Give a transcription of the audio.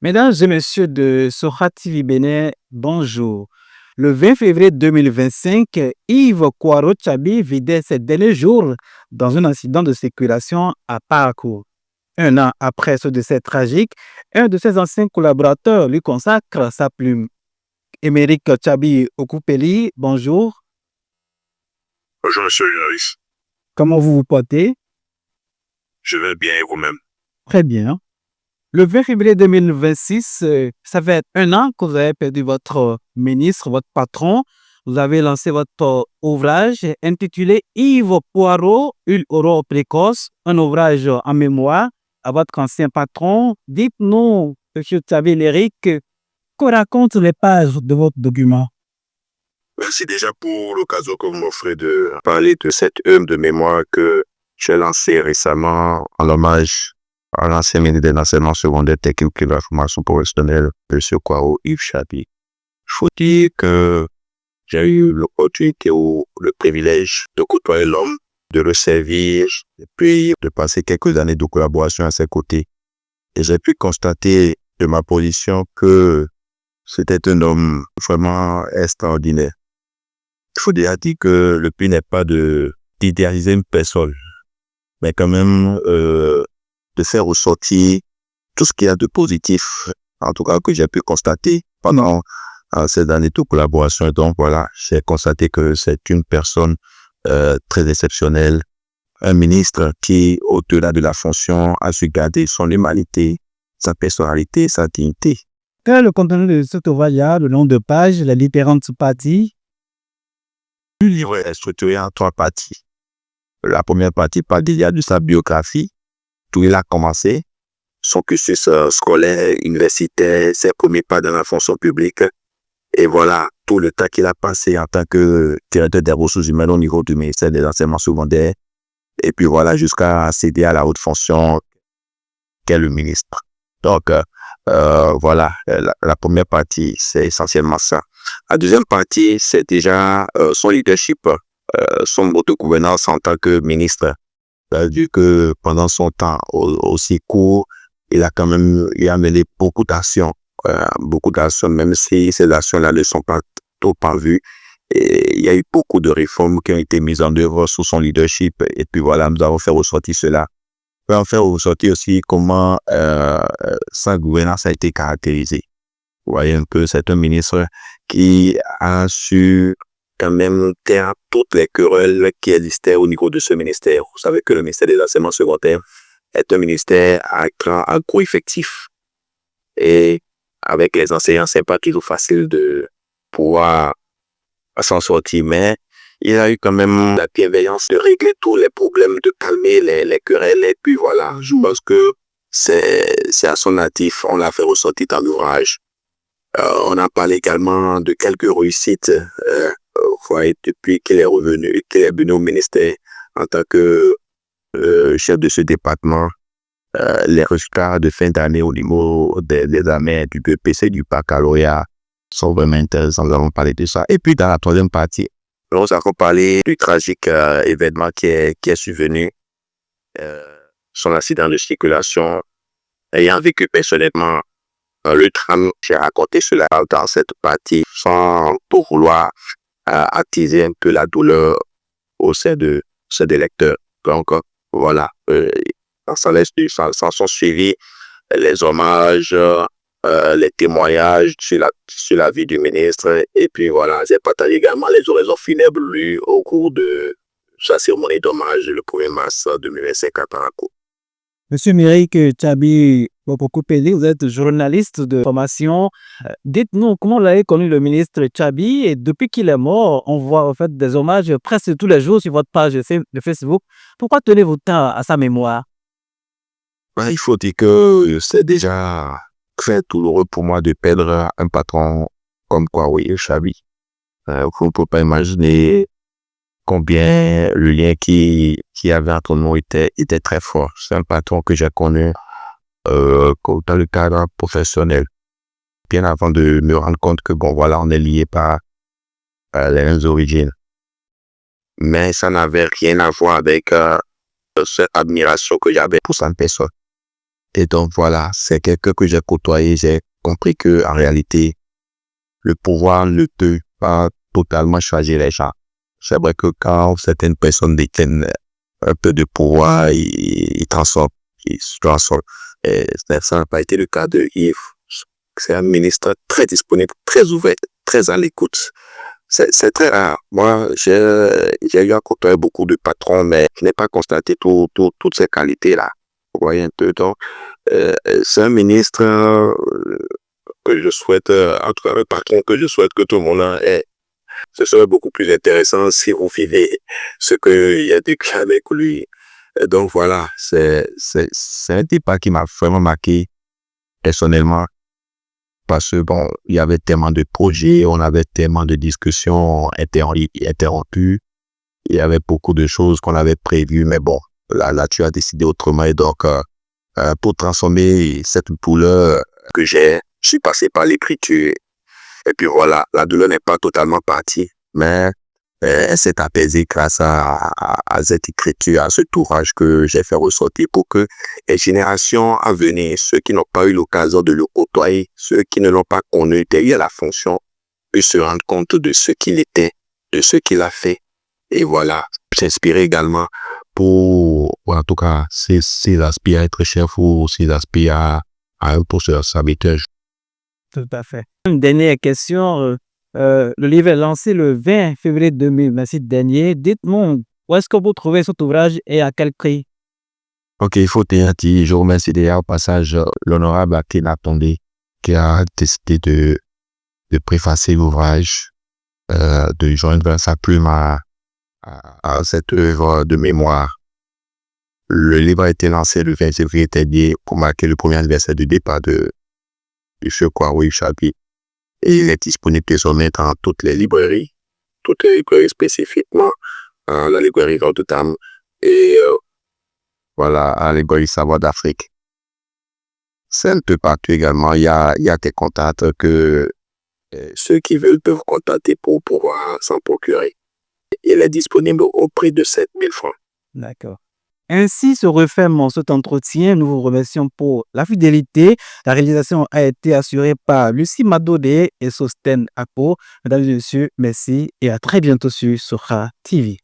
Mesdames et messieurs de Sora TV Bénin, bonjour. Le 20 février 2025, Yves Kouaro Tchabi vidait ses derniers jours dans un accident de circulation à Parakou. Un an après ce décès tragique, un de ses anciens collaborateurs lui consacre sa plume. Émeric Tchabi Okupeli, bonjour. Bonjour, monsieur Joris. Comment vous vous portez? Je vais bien et vous-même? Très bien. Le 20 février 2026, ça fait un an que vous avez perdu votre ministre, votre patron. Vous avez lancé votre ouvrage intitulé Yves Poirot, une aurore précoce, un ouvrage en mémoire à votre ancien patron. Dites-nous, M. Tchabi Léric, que racontent les pages de votre document? Merci déjà pour l'occasion que vous m'offrez de parler de cette œuvre de mémoire que j'ai lancée récemment en hommage à l'ancien ministre de l'enseignement secondaire technique et de la formation professionnelle, M. Kouaro Yves Tchabi. Il faut dire que j'ai eu l'opportunité ou le privilège de côtoyer l'homme, de le servir, et puis de passer quelques années de collaboration à ses côtés. Et j'ai pu constater de ma position que c'était un homme vraiment extraordinaire. Il faut déjà dire que le but n'est pas d'idéaliser une personne, mais quand même de faire ressortir tout ce qu'il y a de positif, en tout cas que j'ai pu constater pendant ces années de collaboration. Donc voilà, j'ai constaté que c'est une personne très exceptionnelle, un ministre qui, au-delà de la fonction, a su garder son humanité, sa personnalité, sa dignité. Quel est le contenu de cet ouvrage, le nombre de pages, les différentes parties? Le livre est structuré en 3 parties. La première partie parle déjà de sa biographie, d'où il a commencé, son cursus scolaire, universitaire, ses premiers pas dans la fonction publique, et voilà, tout le temps qu'il a passé en tant que directeur des ressources humaines au niveau du ministère des enseignements secondaires, et puis voilà, jusqu'à accéder à la haute fonction qu'est le ministre. Donc, voilà, la première partie, c'est essentiellement ça. La deuxième partie, c'est déjà son leadership, son mode de gouvernance en tant que ministre. Vu que pendant son temps aussi court, il a mené beaucoup d'actions, même si ces actions-là ne sont pas trop pas vues. Et il y a eu beaucoup de réformes qui ont été mises en œuvre sous son leadership. Et puis voilà, nous avons fait ressortir cela. On peut en faire ressortir aussi comment sa gouvernance a été caractérisée. Vous voyez un peu, c'est un ministre qui a su quand même taire toutes les querelles qui existaient au niveau de ce ministère. Vous savez que le ministère des enseignements secondaires est un ministère à gros effectif. Et avec les enseignants, c'est pas toujours facile de pouvoir s'en sortir, mais il a eu quand même la bienveillance de régler tous les problèmes, de calmer les querelles. Et puis voilà, je pense que c'est à son natif, on l'a fait ressortir dans l'ouvrage. On a parlé également de quelques réussites, voyez, depuis qu'il est venu au ministère en tant que chef de ce département. Les résultats de fin d'année au niveau des examens du BPC, du baccalauréat, sont vraiment intéressants. Nous avons parlé de ça. Et puis, dans la troisième partie, nous avons parlé du tragique événement qui est survenu, son accident de circulation. Ayant vécu personnellement le drame, j'ai raconté cela dans cette partie sans pour vouloir attiser un peu la douleur au sein de des lecteurs. Donc, voilà, s'en sont suivis les hommages, les témoignages sur la vie du ministre. Et puis voilà, j'ai partagé également les oraisons funèbres lues au cours de sa cérémonie d'hommage le 1er mars 2025 à Parakou. Monsieur Émeric Tchabi Okupeli, vous êtes journaliste de formation. Dites-nous comment vous avez connu le ministre Tchabi et depuis qu'il est mort, on voit en fait des hommages presque tous les jours sur votre page de Facebook. Pourquoi tenez-vous tant à sa mémoire? Ben, il faut dire que c'est déjà très douloureux pour moi de perdre un patron comme Kouaro Yves Tchabi. Vous ne pouvez pas imaginer combien le lien qui avait entre nous était très fort. C'est un patron que j'ai connu dans le cadre professionnel, bien avant de me rendre compte que bon voilà, on est liés par les mêmes origines. Mais ça n'avait rien à voir avec cette admiration que j'avais pour sa personne. Et donc voilà, c'est quelqu'un que j'ai côtoyé. J'ai compris que en réalité, le pouvoir ne peut pas totalement choisir les gens. C'est vrai que quand certaines personnes détiennent un peu de pouvoir, ils transforment, ils se transforment. Et ça n'a pas été le cas de Yves. C'est un ministre très disponible, très ouvert, très à l'écoute. C'est très rare. Moi, j'ai eu à côtoyer beaucoup de patrons, mais je n'ai pas constaté toutes ces qualités-là. Vous voyez un peu. Donc, c'est un ministre que je souhaite, en tout cas un patron que je souhaite que tout le monde ait. Ce serait beaucoup plus intéressant si vous vivez ce qu'il y a décrit avec lui. Et donc voilà, c'est un débat qui m'a vraiment marqué personnellement parce que bon, il y avait tellement de projets, on avait tellement de discussions interrompues, il y avait beaucoup de choses qu'on avait prévues, mais bon, la nature a décidé autrement et donc pour transformer cette douleur que j'ai, je suis passé par l'écriture. Et puis voilà, la douleur n'est pas totalement partie, mais elle s'est apaisée grâce à cette écriture, à cet ouvrage que j'ai fait ressortir pour que les générations à venir, ceux qui n'ont pas eu l'occasion de le côtoyer, ceux qui ne l'ont pas connu derrière la fonction, puissent se rendre compte de ce qu'il était, de ce qu'il a fait. Et voilà, s'inspirer également ou en tout cas, s'ils aspirent à être chef ou s'ils aspirent à un poste de responsabilité. Tout à fait. Une dernière question. Le livre est lancé le 20 février 2026 dernier. Dites-moi, où est-ce que vous trouvez cet ouvrage et à quel prix? Ok, il faut te dire, je remercie d'ailleurs au passage l'honorable Akin Atondé qui a décidé de préfacer l'ouvrage, de joindre sa plume à cette œuvre de mémoire. Le livre a été lancé le 20 février dernier pour marquer le premier anniversaire du départ de ce Kwaoui Chabi. Et il est disponible désormais dans toutes les librairies spécifiquement, la librairie Rotterdam et voilà, à la librairie Savoir d'Afrique. C'est un peu partout également. Il y a des contacts que ceux qui veulent peuvent contacter pour pouvoir s'en procurer. Il est disponible au prix de 7 000 francs. D'accord. Ainsi se referme cet entretien. Nous vous remercions pour la fidélité. La réalisation a été assurée par Lucie Madodé et Sosten Akpo. Mesdames et messieurs, merci et à très bientôt sur Sora TV.